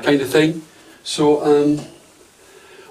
kind of thing. So,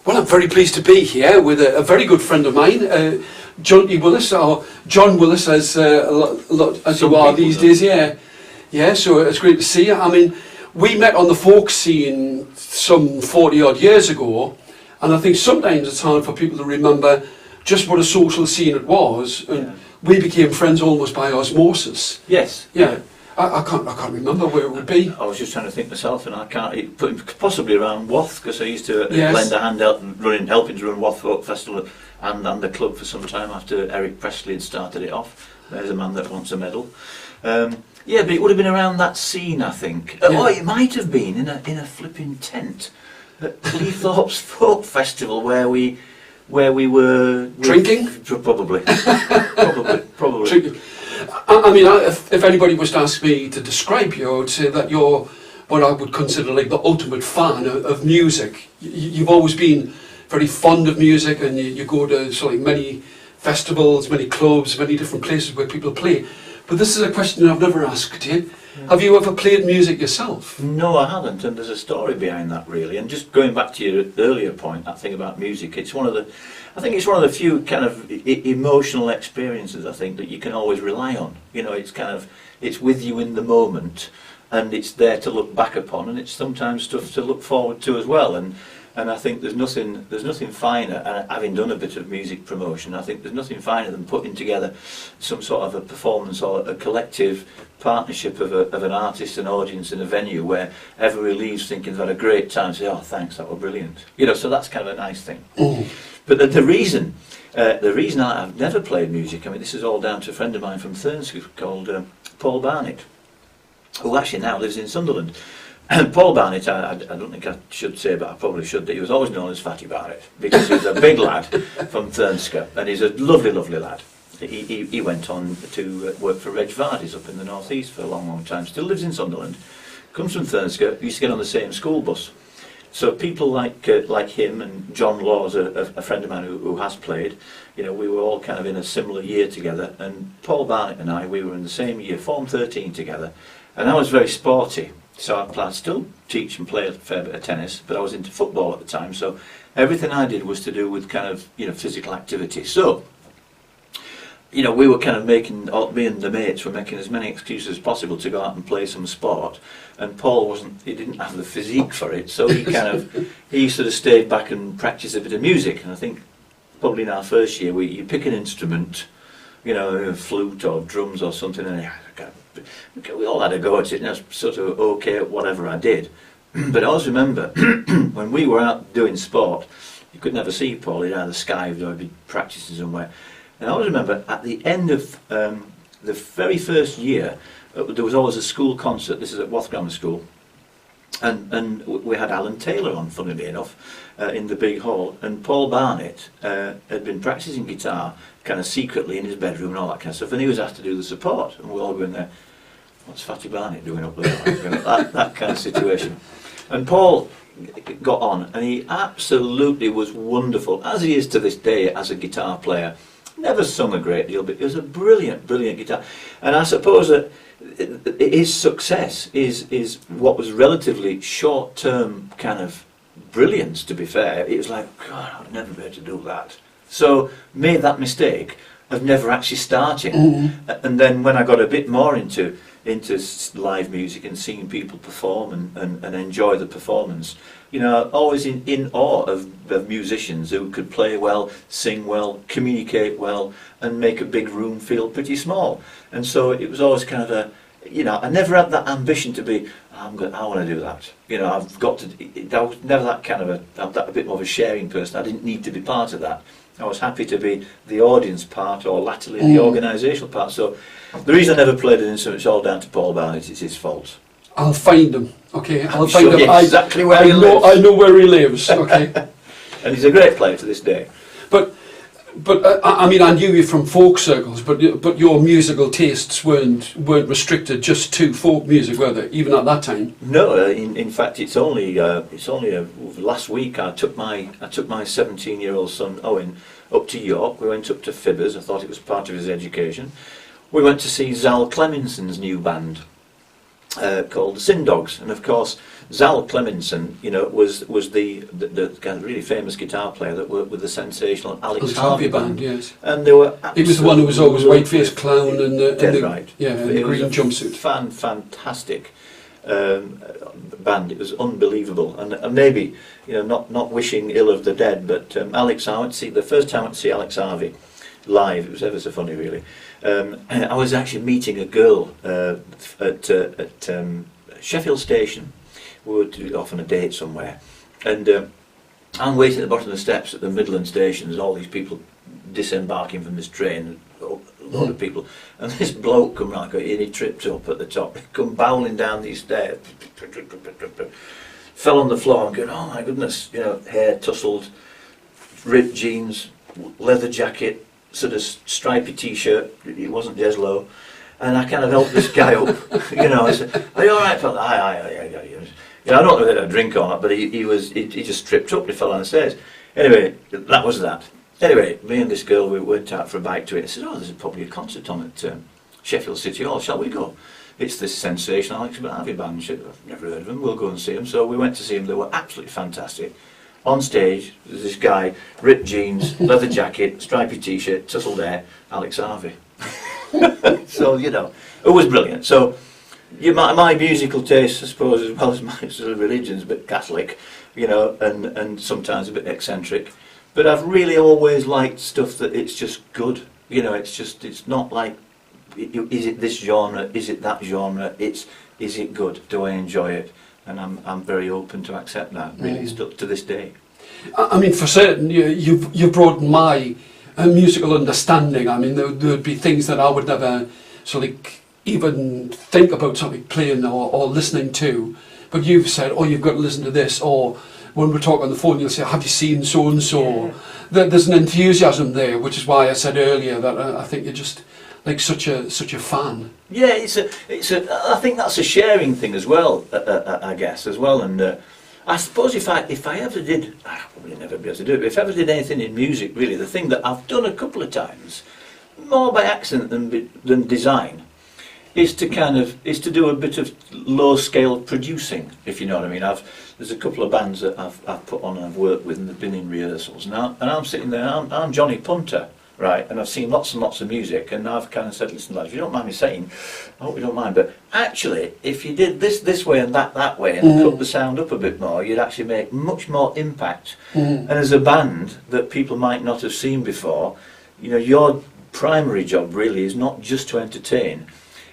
well, I'm very pleased to be here with a very good friend of mine, Willis, or John Willis, as as you are these days. Yeah. So it's great to see you. I mean, we met on the folk scene some 40 odd years ago, and I think sometimes it's hard for people to remember just what a social scene it was. And we became friends almost by osmosis. Yes. Yeah. I can't remember where it would be. I was just trying to think myself, and I can't. Possibly around Wath, because I used to lend a hand out and helping to run Wath Folk Festival and the club for some time after Eric Presley had started it off. There's a man that wants a medal. Yeah, but it would have been around that scene, I think. Oh, it might have been in a flipping tent at Cleethorpes Folk Festival where we were drinking. Probably. Drinking. I mean, if anybody was to ask me to describe you, I would say that you're what I would consider like the ultimate fan of music. You've always been very fond of music, and you go to many festivals, many clubs, many different places where people play. But this is a question I've never asked you. Have you ever played music yourself? No, I haven't, and there's a story behind that, really. And just going back to your earlier point, that thing about music, I think it's one of the few kind of emotional experiences, I think, that you can always rely on. You know, it's with you in the moment, and it's there to look back upon, and it's sometimes stuff to look forward to as well. And I think there's nothing finer, and having done a bit of music promotion, I think there's nothing finer than putting together some sort of a performance or a collective partnership of an artist, an audience in a venue where everybody leaves thinking they've had a great time, say, oh thanks, that was brilliant. You know, so that's kind of a nice thing. But the reason I've never played music, I mean, this is all down to a friend of mine from Thurnscoe called Paul Barnett, who actually now lives in Sunderland. And Paul Barnett, I don't think I should say, but I probably should, that he was always known as Fatty Barnett, because he was a big lad from Thurnscoe, and he's a lovely, lovely lad. He went on to work for Reg Vardy's up in the north east for a long, long time, still lives in Sunderland, comes from Thurnscoe, used to get on the same school bus. So people like him, and John Law's a friend of mine who has played, you know, we were all kind of in a similar year together, and Paul Barnett and I, we were in the same year, Form 13 together, and I was very sporty. So I still teach and play a fair bit of tennis, but I was into football at the time, so everything I did was to do with kind of, you know, physical activity. So, you know, we were kind of me and the mates were making as many excuses as possible to go out and play some sport, and Paul he didn't have the physique for it, so he sort of stayed back and practiced a bit of music. And I think probably in our first year, you pick an instrument, you know, a flute or drums or something, and we all had a go at it, and I was sort of okay at whatever I did. But I always remember when we were out doing sport, you could never see Paul, he'd either skived or he'd be practicing somewhere. And I always remember at the end of the very first year, there was always a school concert. This is at Wath Grammar School, and we had Alan Taylor on, funnily enough, in the big hall, and Paul Barnett had been practicing guitar kind of secretly in his bedroom and all that kind of stuff, and he was asked to do the support, and we were all going there, what's Fatty Barnett doing up there? that kind of situation. And Paul got on, and he absolutely was wonderful, as he is to this day as a guitar player. Never sung a great deal, but he was a brilliant, brilliant guitar. And I suppose that his success is what was relatively short-term kind of brilliance, to be fair. It was like, God, I'd never be able to do that. So made that mistake of never actually starting. And then when I got a bit more into live music and seeing people perform and enjoy the performance, you know, always in awe of musicians who could play well, sing well, communicate well, and make a big room feel pretty small. And so it was always kind of a, you know, I never had that ambition to be, I want to do that. You know, I've got to. I was never that kind of I'm a bit more of a sharing person. I didn't need to be part of that. I was happy to be the audience part, or latterly the organisational part. So the reason I never played an instrument is all down to Paul Barnett. It's his fault. I'll find him. Okay, I'll find him. Exactly where he lives. I know where he lives. Okay, and he's a great player to this day. But I mean, I knew you from folk circles, but your musical tastes weren't restricted just to folk music, were they? Even at that time? No, in fact, it's only last week I took my 17-year-old son Owen up to York. We went up to Fibbers. I thought it was part of his education. We went to see Zal Cleminson's new band, called the Sin Dogs, and of course Zal Clemenson, was the kind of really famous guitar player that worked with the sensational Alex Harvey band. Yes. And they were. He was the one who was always white-faced clown and the right. Yeah, and the green jumpsuit. Fantastic band. It was unbelievable, and maybe not wishing ill of the dead, but Alex, I went to see the first time I went to see Alex Harvey live. It was ever so funny, really. I was actually meeting a girl at Sheffield Station. We were off on a date somewhere, and I'm waiting at the bottom of the steps at the Midland Station. There's all these people disembarking from this train, a lot of people, and this bloke come round, and he tripped up at the top, come bowling down these stairs, fell on the floor and going, oh my goodness, hair tousled, ripped jeans, leather jacket, sort of stripy t-shirt. It wasn't Jeslo, and I kind of helped this guy up. I said, "Are you all right, fella?" Aye. I don't know if he had a drink or not, but he just tripped up and he fell on the stairs. Anyway, that was that. Anyway, me and this girl, we went out for a bite to it. I said, "Oh, there's probably a concert on at Sheffield City Hall. Shall we go?" It's this sensational Alex Harvey band. I've never heard of them. We'll go and see them. So we went to see them. They were absolutely fantastic. On stage, there's this guy, ripped jeans, leather jacket, stripy t-shirt, tousled hair, Alex Harvey. So, it was brilliant. So, my musical taste, I suppose, as well as my sort of religion's a bit Catholic, and sometimes a bit eccentric. But I've really always liked stuff that it's just good. It's not like, is it this genre, is it that genre, is it good, do I enjoy it? And I'm very open to accept that, really, still to this day. I mean, for certain, you've broadened my musical understanding. I mean, there'd be things that I would never even think about something playing or listening to. But you've said, oh, you've got to listen to this. Or when we talk on the phone, you'll say, have you seen so-and-so? Yeah. There's an enthusiasm there, which is why I said earlier that I think you're just like such a fan. Yeah, I think that's a sharing thing as well, I guess, as well. And I suppose if I ever did, I'll probably never be able to do it, but if I ever did anything in music, really, the thing that I've done a couple of times, more by accident than design, is to do a bit of low-scale producing, if you know what I mean. There's a couple of bands that I've put on and I've worked with and they've been in rehearsals. And I'm sitting there, I'm Johnny Punter, right, and I've seen lots and lots of music, and I've kind of said, listen lads, if you don't mind me saying, I hope you don't mind, but actually, if you did this way and that way, and cut the sound up a bit more, you'd actually make much more impact. And as a band that people might not have seen before, your primary job really is not just to entertain,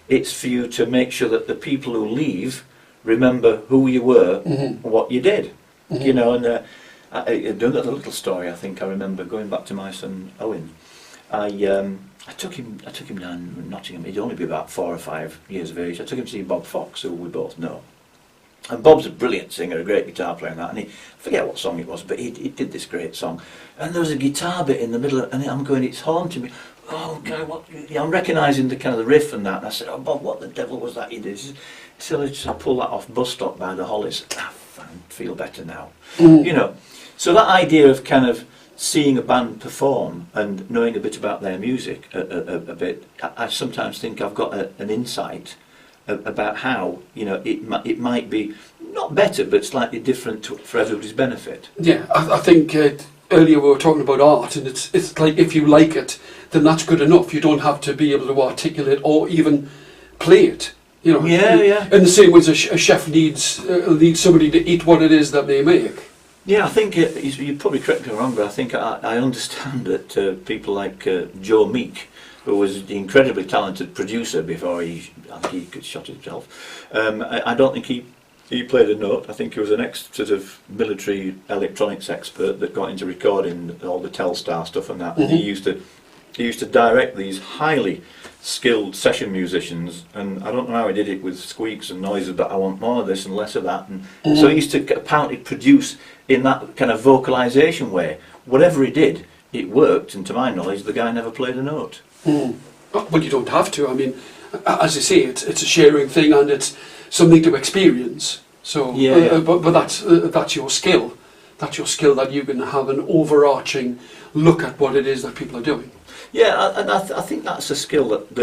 it's for you to make sure that the people who leave remember who you were and what you did. And another little story, I think I remember going back to my son Owen. I took him down to Nottingham. He'd only be about 4 or 5 years of age. I took him to see Bob Fox, who we both know. And Bob's a brilliant singer, a great guitar player and that. And I forget what song it was, but he did this great song. And there was a guitar bit in the middle, and I'm going, it's haunting me. Oh, God, what? Yeah, I'm recognising the kind of the riff and that. And I said, oh, Bob, what the devil was that you did? He said, I pulled that off Bus Stop by the Hollies. I feel better now. So that idea of kind of seeing a band perform and knowing a bit about their music a bit, I sometimes think I've got an insight about how it might be not better but slightly different for everybody's benefit. Yeah, I think earlier we were talking about art, and it's like if you like it, then that's good enough. You don't have to be able to articulate or even play it. Yeah. In the same way as a chef needs somebody to eat what it is that they make. Yeah, I think you're probably correct me wrong, but I think I understand that people like Joe Meek, who was the incredibly talented producer before he shot himself, I don't think he played a note. I think he was an sort of military electronics expert that got into recording all the Telstar stuff and that. And he used to direct these highly skilled session musicians, and I don't know how he did it with squeaks and noises, but I want more of this and less of that. And so he used to apparently produce in that kind of vocalization way. Whatever he did, it worked, and to my knowledge, the guy never played a note. Well, you don't have to. I mean, as you say, it's a sharing thing, and it's something to experience. So, but that's your skill. That's your skill, that you can have an overarching look at what it is that people are doing. Yeah, and I think that's a skill that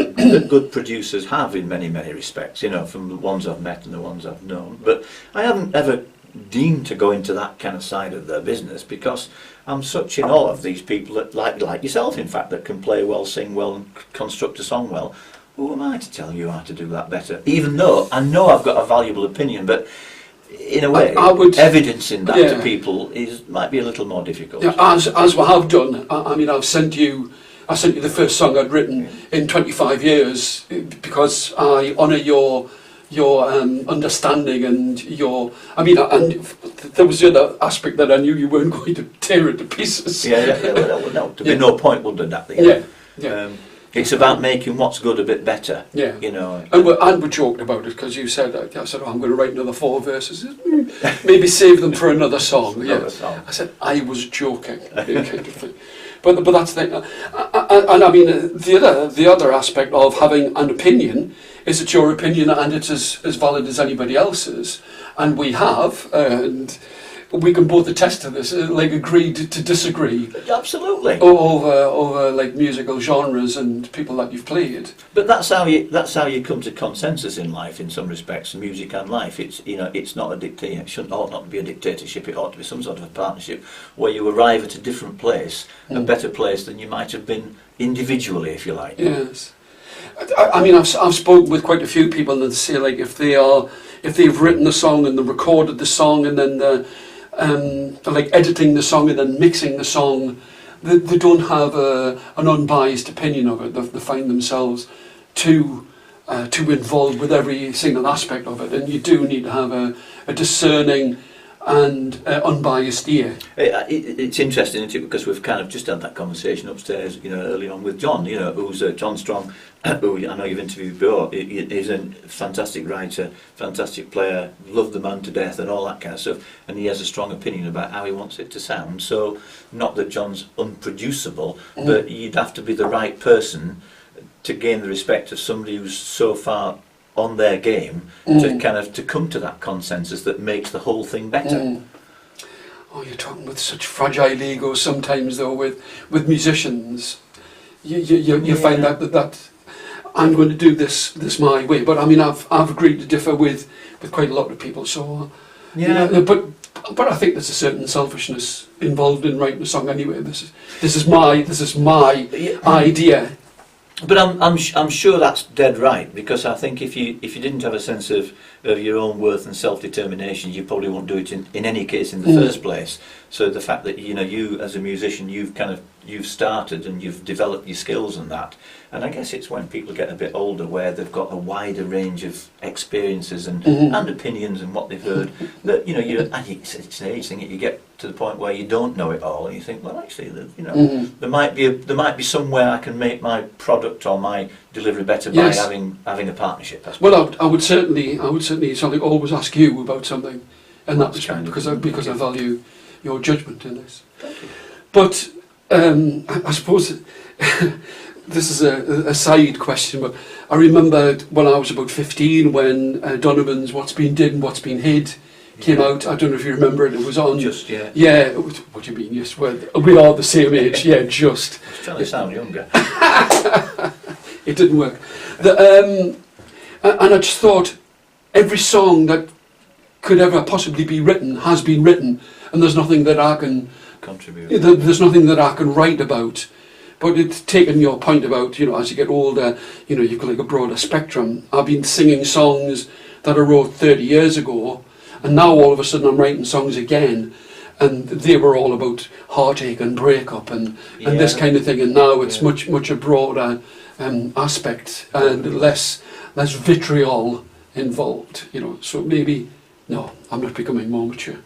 good producers have in many, many respects, you know, from the ones I've met and the ones I've known. But I haven't ever deemed to go into that kind of side of their business because I'm such in awe of these people that, like yourself, in fact, that can play well, sing well, and construct a song well. Who am I to tell you how to do that better? Even though I know I've got a valuable opinion, but in a way, I would, evidencing that yeah, to people might be a little more difficult. Yeah, as we have done. I mean, I sent you the first song I'd written in 25 years because I honour your understanding and your. I mean, and there was the other aspect that I knew you weren't going to tear it to pieces. Yeah. Well, no, there'd be no point, would there? That. Yeah. It's about making what's good a bit better. Yeah. You know. And we joked about it because you said, I said, I'm going to write another 4 verses. Maybe save them for another song. Another song. I said, I was joking. Kind of thing. But that's the thing. And I mean, the other aspect of having an opinion is it's your opinion and it's as valid as anybody else's. And we have, and we can both attest to this, like agreed to disagree. Absolutely. Over like musical genres and people that you've played. But that's how you come to consensus in life, in some respects, music and life. It's not a dictatorship. It ought not to be a dictatorship. It ought to be some sort of a partnership where you arrive at a different place, a better place than you might have been individually, if you like. Yes. I mean, I've spoken with quite a few people and they say, like, if they've written the song and they recorded the song and then they're like editing the song and then mixing the song, they don't have an unbiased opinion of it. They find themselves too involved with every single aspect of it, and you do need to have a discerning and unbiased ear. It's interesting, isn't it? Because we've kind of just had that conversation upstairs, you know, early on with John, you know, who's John Strong, who I know you've interviewed before. He's a fantastic writer, fantastic player, loved the man to death and all that kind of stuff, and he has a strong opinion about how he wants it to sound. So, not that John's unproducible, but you'd have to be the right person to gain the respect of somebody who's so far on their game to come to that consensus that makes the whole thing better. Oh, you're talking with such fragile egos sometimes, though, with musicians. You find that I'm going to do this my way, but I mean I've agreed to differ with quite a lot of people. So Yeah. you know, but I think there's a certain selfishness involved in writing a song anyway. This is my idea. But I'm sure that's dead right, because I think if you didn't have a sense of your own worth and self-determination, you probably won't do it in any case in the first place. So the fact that you as a musician, you've started and you've developed your skills and that, and I guess it's when people get a bit older where they've got a wider range of experiences and opinions and what they've heard, that it's an age thing. You get to the point where you don't know it all, and you think, well, actually, there might be somewhere I can make my product or my delivery better by having a partnership. Well, I would certainly always ask you about something in that respect, because I value your judgment in this. Thank you. But I suppose this is a side question, but I remember when I was about 15 when Donovan's What's Been Did and What's Been Hid came out. I don't know if you remember it. It was on. Just, yeah. Yeah. What do you mean? Yes, we are the same age. Yeah, just. I was trying to sound younger. It didn't work. And I just thought every song that could ever possibly be written has been written, and there's nothing that I can contribute. There's nothing that I can write about. But it's taken your point about, as you get older, you've got like a broader spectrum. I've been singing songs that I wrote 30 years ago, and now all of a sudden I'm writing songs again, and they were all about heartache and breakup and this kind of thing, and now it's much a broader aspect and less vitriol involved, so maybe, no, I'm not becoming more mature.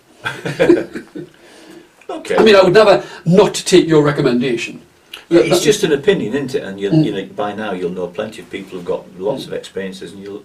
Okay. I mean, I would never not take your recommendation. Yeah, it's just an opinion, isn't it? And by now you'll know plenty of people who've got lots of experiences, and you'll